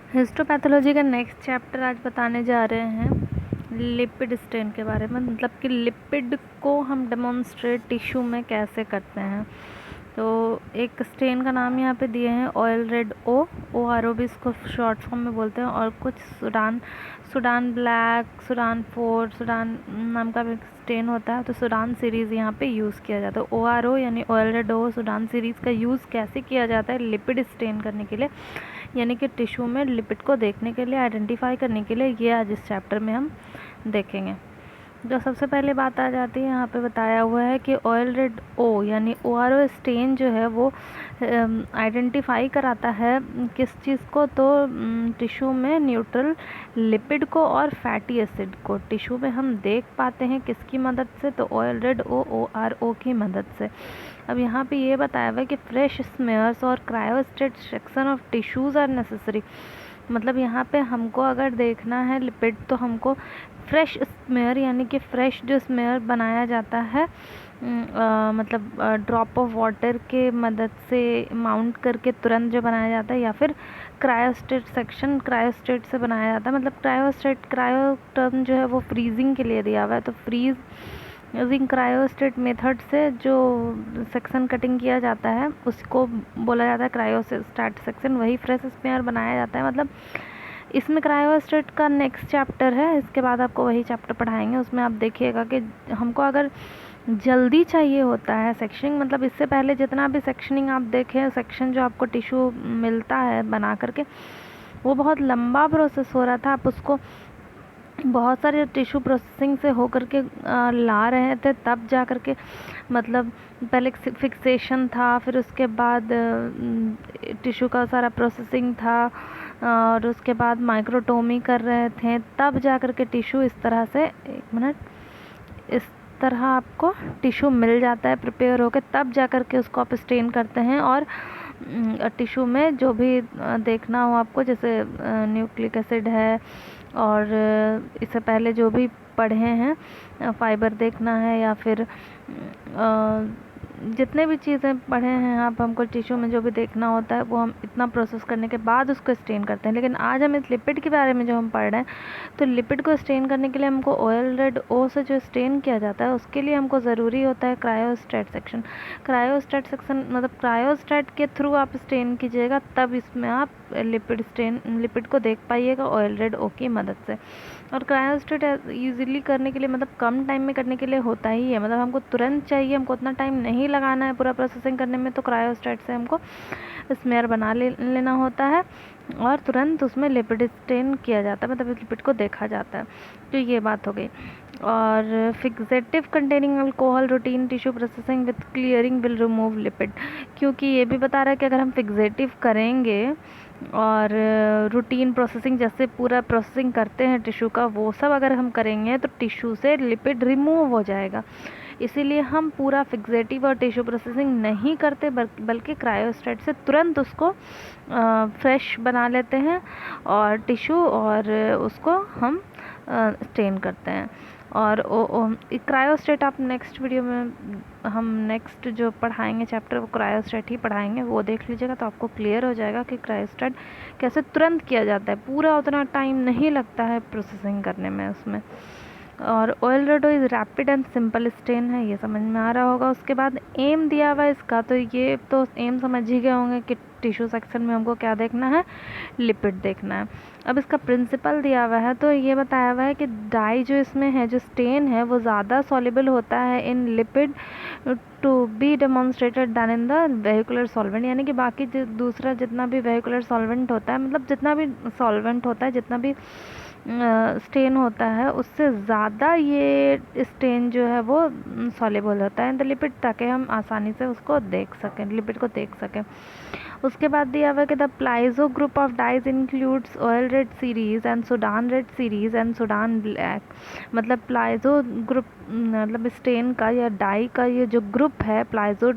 Histopathology का next chapter आज बताने जा रहे हैं लिपिड स्टेन के बारे में, मतलब कि लिपिड को हम डेमोन्स्ट्रेट टिश्यू में कैसे करते हैं। तो एक स्टेन का नाम यहाँ पे दिए हैं ऑयल रेड ORO भी इसको शॉर्ट फॉर्म में बोलते हैं, और कुछ सूडान ब्लैक, सूडान 4, सूडान नाम का भी स्टेन होता है। तो सूडान सीरीज़ यहाँ पे यूज़ किया जाता है। ORO यानी ऑयल रेड सूडान सीरीज़ का यूज़ कैसे किया जाता है लिपिड स्टेन करने के लिए, यानी कि टिश्यू में लिपिड को देखने के लिए, आइडेंटिफाई करने के लिए, ये आज इस चैप्टर में हम देखेंगे। जो सबसे पहले बात आ जाती है, यहाँ पे बताया हुआ है कि ऑयल रेड यानी ORO स्टेन जो है वो आइडेंटिफाई कराता है किस चीज़ को, तो टिश्यू में न्यूट्रल लिपिड को और फैटी एसिड को टिश्यू में हम देख पाते हैं किसकी मदद से, तो ऑयल रेड ORO की मदद से। अब यहाँ पे ये बताया हुआ है कि फ्रेश स्मेयर्स और cryostat section of tissues are necessary. मतलब यहाँ पे हमको अगर देखना है लिपिड, तो हमको फ्रेश स्मेयर यानी कि फ्रेश जो स्मेयर बनाया जाता है, मतलब ड्रॉप ऑफ वाटर के मदद से माउंट करके तुरंत जो बनाया जाता है, या फिर क्रायोस्टेट सेक्शन क्रायोस्टेट से बनाया जाता है। मतलब क्रायो टर्म जो है वो फ्रीजिंग के लिए दिया हुआ है, तो फ्रीजिंग क्रायोस्टेट मेथड से जो सेक्शन कटिंग किया जाता है उसको बोला जाता है क्रायोस्टेट सेक्शन, वही फ्रेश स्मेयर बनाया जाता है। मतलब इसमें क्रायोस्टेट का नेक्स्ट चैप्टर है, इसके बाद आपको वही चैप्टर पढ़ाएंगे। उसमें आप देखिएगा कि हमको अगर जल्दी चाहिए होता है सेक्शनिंग, मतलब इससे पहले जितना भी सेक्शनिंग आप देखें, सेक्शन जो आपको टिश्यू मिलता है बना करके, वो बहुत लंबा प्रोसेस हो रहा था। आप उसको बहुत सारे टिश्यू प्रोसेसिंग से होकर के ला रहे थे, तब जा कर के, मतलब पहले फिक्सेशन था, फिर उसके बाद टिश्यू का सारा प्रोसेसिंग था, और उसके बाद माइक्रोटोमी कर रहे थे, तब जा कर के टिश्यू इस तरह से, एक मिनट, इस तरह आपको टिश्यू मिल जाता है प्रिपेयर होकर, तब जा कर के उसको आप स्टेन करते हैं। और टिश्यू में जो भी देखना हो आपको, जैसे न्यूक्लिक एसिड है, और इससे पहले जो भी पढ़े हैं फाइबर देखना है, या फिर जितने भी चीज़ें पढ़े हैं आप, हमको टिश्यू में जो भी देखना होता है वो हम इतना प्रोसेस करने के बाद उसको स्टेन करते हैं। लेकिन आज हम इस लिपिड के बारे में जो हम पढ़ रहे हैं, तो लिपिड को स्टेन करने के लिए हमको ऑयल रेड से जो स्टेन किया जाता है, उसके लिए हमको ज़रूरी होता है क्रायोस्टेट सेक्शन। क्रायोस्टेट सेक्शन मतलब क्रायोस्टेट के थ्रू आप स्टेन कीजिएगा, तब इसमें आप लिपिड को देख पाइएगा ऑयल रेड की मदद से। और क्रायोस्टेट ईजिली करने के लिए, मतलब कम टाइम में करने के लिए होता ही है, मतलब हमको तुरंत चाहिए, हमको उतना टाइम नहीं लगाना है पूरा प्रोसेसिंग करने में, तो क्रायोस्टेट से हमको स्मेयर बना लेना होता है, और तुरंत उसमें लिपिड स्टेन किया जाता है, मतलब लिपिड को देखा जाता है। तो ये बात हो गई। और fixative containing alcohol routine tissue processing with clearing will remove lipid, क्योंकि ये भी बता रहा है कि अगर हम फिक्सेटिव करेंगे और रूटीन प्रोसेसिंग, जैसे पूरा प्रोसेसिंग करते हैं टिश्यू का, वो सब अगर हम करेंगे तो टिश्यू से लिपिड रिमूव हो जाएगा। इसीलिए हम पूरा फिक्सेटिव और टिश्यू प्रोसेसिंग नहीं करते, बल्कि क्रायोस्टेट से तुरंत उसको फ्रेश बना लेते हैं और टिश्यू, और उसको हम स्टेन करते हैं। और क्रायोस्टेट आप नेक्स्ट वीडियो में, हम नेक्स्ट जो पढ़ाएंगे चैप्टर वो क्रायोस्टेट ही पढ़ाएंगे, वो देख लीजिएगा तो आपको क्लियर हो जाएगा कि क्रायोस्टेट कैसे तुरंत किया जाता है, पूरा उतना टाइम नहीं लगता है प्रोसेसिंग करने में उसमें। और oil red is rapid and simple stain है, ये समझ में आ रहा होगा। उसके बाद एम दिया हुआ है इसका, तो ये तो एम समझ ही गए होंगे कि टिश्यू सेक्शन में हमको क्या देखना है, लिपिड देखना है। अब इसका प्रिंसिपल दिया हुआ है, तो ये बताया हुआ है कि डाई जो इसमें है, जो स्टेन है, वो ज़्यादा सॉल्युबल होता है in lipid to be demonstrated than in the vehicular solvent, यानी कि बाकी दूसरा जितना भी वेहिकुलर सॉल्वेंट होता है, मतलब जितना भी सॉल्वेंट होता है, जितना भी स्टेन होता है, उससे ज़्यादा ये स्टेन जो है वो सॉल्युबल होता है इन द लिपिड, ताकि हम आसानी से उसको देख सकें, लिपिड को देख सकें। उसके बाद दिया हुआ है कि the plaizo group of dyes includes oil red series and Sudan red series and Sudan black. मतलब प्लाइजो ग्रुप, मतलब स्टेन का या डाई का ये जो ग्रुप है, प्लाइजो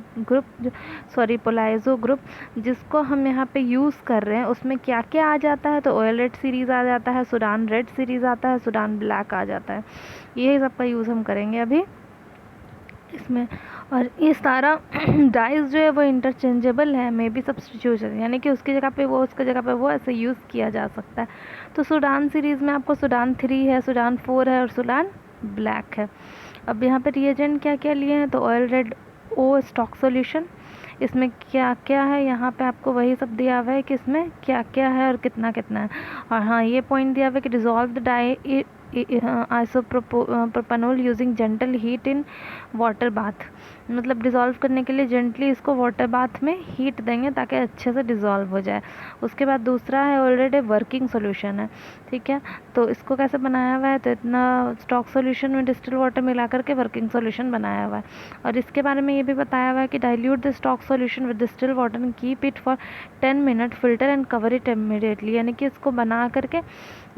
ग्रुप जिसको हम यहाँ पे यूज़ कर रहे हैं, उसमें क्या क्या आ जाता है, तो ऑयल रेड सीरीज़ आ जाता है, सूडान रेड सीरीज़ आता है, सूडान ब्लैक आ जाता है। यही सब का यूज़ हम करेंगे अभी। इसमें। और ये सारा डाइस जो है वो इंटरचेंजेबल है, मे बी सब्स्टिट्यूशन, यानी कि उसकी जगह पे वो, उसकी जगह पे वो, ऐसे यूज़ किया जा सकता है। तो सूडान सीरीज़ में आपको सूडान 3 है, सूडान 4 है और सूडान ब्लैक है। अब यहाँ पे रिएजेंट क्या क्या लिए हैं, तो ऑयल रेड ओ स्टॉक सॉल्यूशन, इसमें क्या क्या है, यहाँ पे आपको वही सब दिया हुआ है कि इसमें क्या क्या है और कितना कितना है। और हाँ, ये पॉइंट दिया हुआ है कि dissolve the dye isopropanol using gentle heat in water bath, मतलब डिज़ोल्व करने के लिए जेंटली इसको वाटर बाथ में हीट देंगे ताकि अच्छे से डिज़ोल्व हो जाए। उसके बाद दूसरा है ऑलरेडी वर्किंग सोल्यूशन है, ठीक है। तो इसको कैसे बनाया हुआ है, तो इतना स्टॉक सोल्यूशन में डिस्टिल वाटर मिला करके वर्किंग सोल्यूशन बनाया हुआ है। और इसके बारे में ये भी बताया हुआ है कि dilute the stock solution with distil water and keep it for 10 minute, filter and cover it immediately, यानी कि इसको बना करके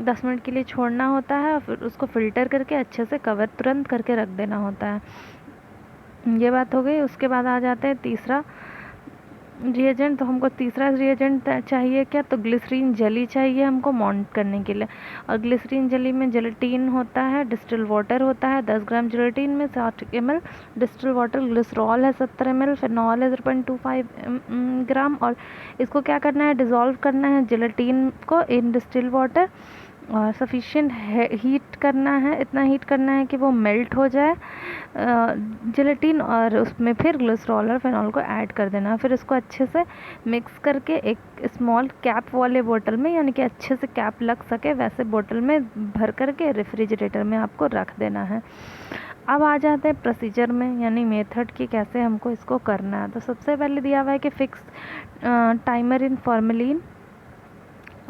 10 मिनट के लिए छोड़ना होता है और फिर उसको फ़िल्टर करके अच्छे से कवर तुरंत करके रख देना होता है। ये बात हो गई। उसके बाद आ जाते हैं तीसरा रिएजेंट। तो हमको तीसरा रिएजेंट चाहिए क्या, तो ग्लिसरीन जेली चाहिए हमको माउंट करने के लिए। और ग्लिसरीन जेली में जेलेटिन होता है, डिस्टिल वाटर होता है 10 ग्राम जेलेटिन में 60 ml डिस्टिल वाटर, ग्लिसरॉल है 70 ml, फिनॉल है 0.25 ग्राम। और इसको क्या करना है, डिज़ोल्व करना है जेलेटिन को इन डिस्टिल वाटर और सफिशिएंट हीट करना है, इतना हीट करना है कि वो मेल्ट हो जाए जेलेटिन, और उसमें फिर ग्लिसरॉल और फेनॉल को ऐड कर देना। फिर इसको अच्छे से मिक्स करके एक स्मॉल कैप वाले बोतल में, यानी कि अच्छे से कैप लग सके वैसे बोतल में भर करके रेफ्रिजरेटर में आपको रख देना है। अब आ जाते हैं प्रोसीजर में, यानी मेथड की कैसे हमको इसको करना है। तो सबसे पहले दिया हुआ है कि फिक्स टाइमर इन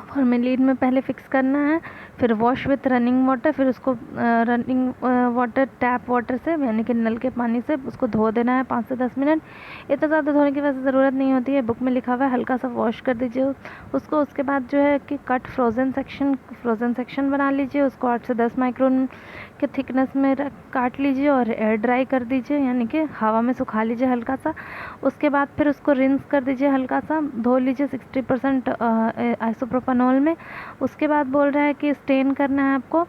फॉर्मेलिन में पहले फिक्स करना है, फिर वॉश विथ रनिंग वाटर, फिर उसको रनिंग वाटर टैप वाटर से, यानी कि नल के पानी से उसको धो देना है 5 से 10 मिनट। इतना ज़्यादा धोने की वैसे ज़रूरत नहीं होती है, बुक में लिखा हुआ है, हल्का सा वॉश कर दीजिए उसको। उसके बाद जो है कि कट फ्रोज़न सेक्शन बना लीजिए, उसको 8 से 10 माइक्रोन के थिकनेस में काट लीजिए और एयर ड्राई कर दीजिए, यानी कि हवा में सुखा लीजिए हल्का सा। उसके बाद फिर उसको रिंस कर दीजिए, हल्का सा धो लीजिए 60% आइसोप्रोपेनॉल में। उसके बाद बोल रहा है कि स्टेन करना है आपको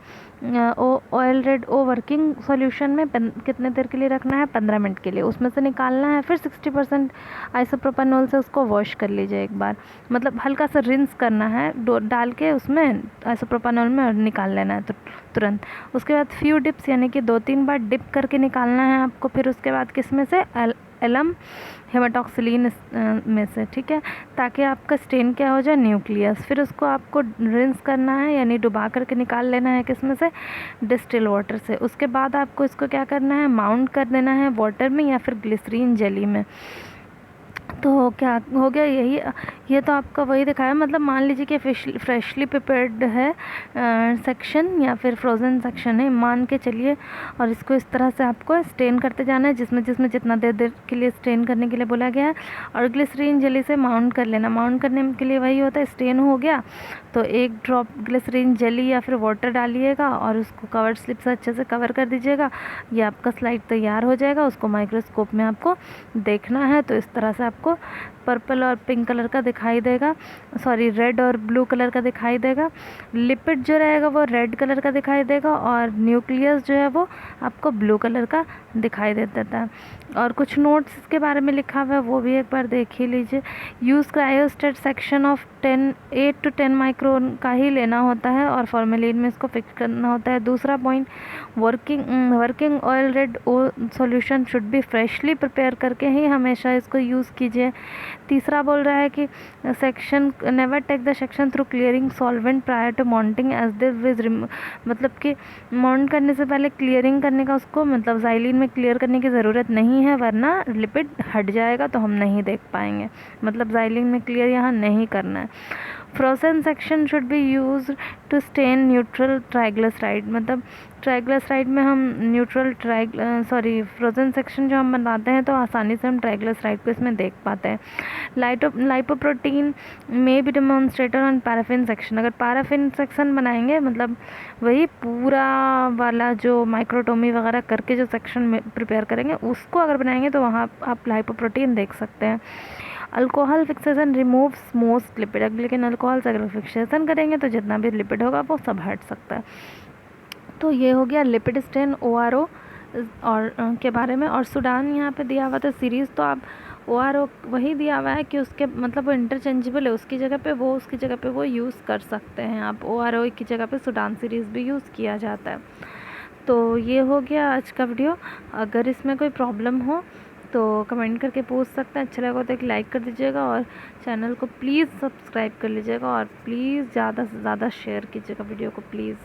ऑयल रेड ओ वर्किंग सॉल्यूशन में कितने देर के लिए रखना है, 15 मिनट के लिए, उसमें से निकालना है। फिर 60% आइसोप्रोपेनॉल से उसको वॉश कर लीजिए एक बार, मतलब हल्का सा रिंस करना है डाल के उसमें आइसोप्रोपेनॉल में और निकाल लेना है तो तुरंत। उसके बाद फ्यू डिप्स, यानी कि 2-3 बार डिप करके निकालना है आपको। फिर उसके बाद किस में से, एलम हेमाटॉक्सिलिन में से, ठीक है, ताकि आपका स्टेन क्या हो जाए, न्यूक्लियस। फिर उसको आपको रिंस करना है, यानी डुबा करके निकाल लेना है किस में से, डिस्टिल वाटर से। उसके बाद आपको इसको क्या करना है, माउंट कर देना है वाटर में या फिर ग्लिसरीन जेली में। तो क्या हो गया, यही ये तो आपका वही दिखाया, मतलब मान लीजिए कि फ्रेशली प्रिपेयर्ड है सेक्शन या फिर फ्रोज़न सेक्शन है, मान के चलिए। और इसको इस तरह से आपको स्टेन करते जाना है, जिसमें जितना देर के लिए स्टेन करने के लिए बोला गया है। और ग्लिसरीन जेली से माउंट कर लेना। माउंट करने के लिए वही होता है, स्टेन हो गया तो 1 ड्रॉप ग्लिसरीन जेली या फिर वाटर डालिएगा और उसको कवर स्लिप से अच्छे से कवर कर दीजिएगा। ये आपका स्लाइड तैयार हो जाएगा। उसको माइक्रोस्कोप में आपको देखना है तो इस तरह से आपको पर्पल और पिंक कलर का दिखाई देगा, सॉरी रेड और ब्लू कलर का दिखाई देगा। लिपिड जो रहेगा वो रेड कलर का दिखाई देगा और न्यूक्लियस जो है वो आपको ब्लू कलर का दिखाई देता है। और कुछ नोट्स इसके बारे में लिखा हुआ है वो भी एक बार देख ही लीजिए। Use cryostat section of 8 to 10 micron का ही लेना होता है और फॉर्मेलिन में इसको फिक्स करना होता है। दूसरा point, working oil red O solution should be freshly prepare करके ही हमेशा इसको यूज़ कीजिए। तीसरा बोल रहा है कि section never take the section through clearing solvent prior to mounting as this viz, मतलब कि माउंट करने से पहले क्लियरिंग करने का उसको, मतलब ज़ाइलिन में क्लियर करने की ज़रूरत नहीं है वरना लिपिड हट जाएगा तो हम नहीं देख पाएंगे, मतलब ज़ाइलिन में क्लियर यहाँ नहीं करना है। Frozen section should be use to stain neutral triglyceride, मतलब ट्राइग्लिसराइड में हम न्यूट्रल फ्रोजन सेक्शन जो हम बनाते हैं तो आसानी से हम ट्राइग्लिसराइड को इसमें देख पाते हैं। लाइपोप्रोटीन में भी डेमोन्स्ट्रेटर ऑन पैराफिन सेक्शन, अगर पैराफिन सेक्शन बनाएंगे मतलब वही पूरा वाला जो माइक्रोटोमी वगैरह करके जो सेक्शन प्रिपेयर करेंगे उसको अगर बनाएंगे तो वहाँ आप लाइपोप्रोटीन देख सकते हैं। Alcohol fixation removes most lipid, लेकिन अल्कोहल से अगर फिक्सेशन करेंगे तो जितना भी लिपिड होगा वो सब हट सकता है। तो ये हो गया लिपिड स्टेन ORO और के बारे में। और सूडान यहाँ पे दिया हुआ था सीरीज़, तो आप ORO वही दिया हुआ है कि उसके मतलब वो इंटरचेंजेबल है, उसकी जगह पे वो यूज़ कर सकते हैं आप। ORO की जगह पे सूडान सीरीज़ भी यूज़ किया जाता है। तो ये हो गया आज का वीडियो। अगर इसमें कोई प्रॉब्लम हो तो कमेंट करके पूछ सकते हैं। अच्छा लगा तो एक लाइक कर दीजिएगा और चैनल को प्लीज़ सब्सक्राइब कर लीजिएगा और प्लीज़ ज़्यादा से ज़्यादा शेयर कीजिएगा वीडियो को प्लीज़।